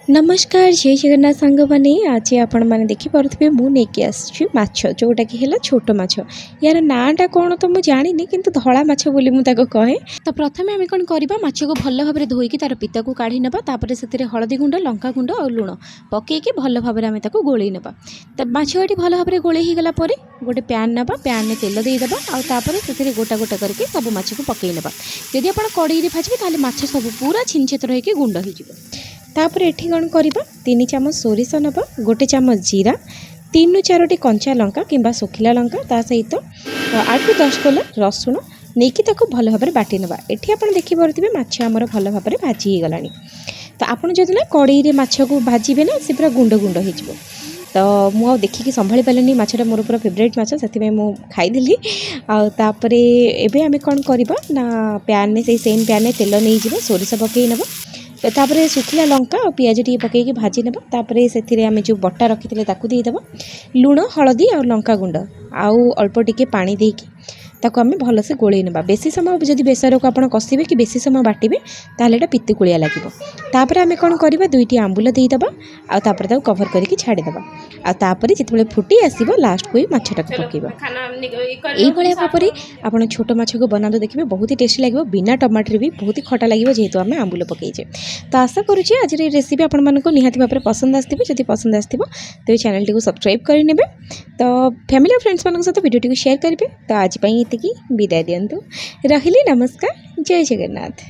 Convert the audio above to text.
नमस्कार जय जगन्नाथ सांग मैंने आज आपण मैंने देखिपे मुझे माछ जोटा कि है छोट माछ यार नाटा कौन तो मुझे जानी किंतु धला माछ बोली मुझे कहे। तो प्रथम आम कौन करवा माछ को भल भाव धोईकी तार पिता को काढ़ी नापर से हलदी गुंड लंका गुंड और लुण पकईकि भल भाव में गोल ना। तो माछ ये भल भाव गोल हो गला गोटे पैन ना पैन में तेल देदेबा आउे गोटा गोटा करके सब माछ को पकई ना। जदि आप कड़े भाजबे ताले माछ सब पूरा छिनछेतर होकर गुंड हो। तापर एठी कौन करवा 3 चामच सोरिष नबा, गोटे चामच जीरा, 3 ରୁ 4ଟି कंचा लंका किंबा सुखिला लंका ता सहित 8 ରୁ 10 कोला रसुण नेकी ताको भल भाव बाटी नबा। एठी आपण देखि परथिबे माछ हमर भल भाव भाजी ही गलानी। तो आपण जदि कड़ई रे माछ को भाजीबे ना से पूरा गुंड गुंड हो जिवो। तो मु देखिकी संभाली पारेनी माछटा मोर पूरा फेवरेट माछ से मु खाईदेली। आउे एबे आमे कौन करवा ना पैन में से सेम पैन में तेल नहीं जीव सोरिष पकई नबा। तापर सुखिला लंका और पियाज टी पकईकि भाजी ना। तापर से आम जो बटा रखी देदेव लुण हलदी और लंका गुंड आउ अल्प टिके पानी देकी ताको आम भलसे गोलई ना। बेसी समय जब बेसर को आप कषिबे कि बेसी समय बाटे ताहले एटा पित्तकुलिया लगे। तापर आम कौन करवा 2टी आंबुल देदेबा आपर कभर करके छाड़ीदेवा। आपर जिते फुटी आसो लास्ट को माछटा पकईबा। यही भाव में आप छोट माछ को बनाते देखिए बहुत ही टेस्टी लगे बिना टमाटर भी बहुत ही खटा लगे जेहेतु आम आंबुल पकईचे। तो आशा करुँचे आज रेसिपी आपण निहाती भाव में पसंद आसो। जब पसंद आसो तेज चैनल टी सब्सक्राइब करने। तो फैमिली और फ्रेंड्स मान सहित वीडियो शेयर करेंगे। तो आज ये विदाय दिंतु रही। नमस्कार जय जगन्नाथ।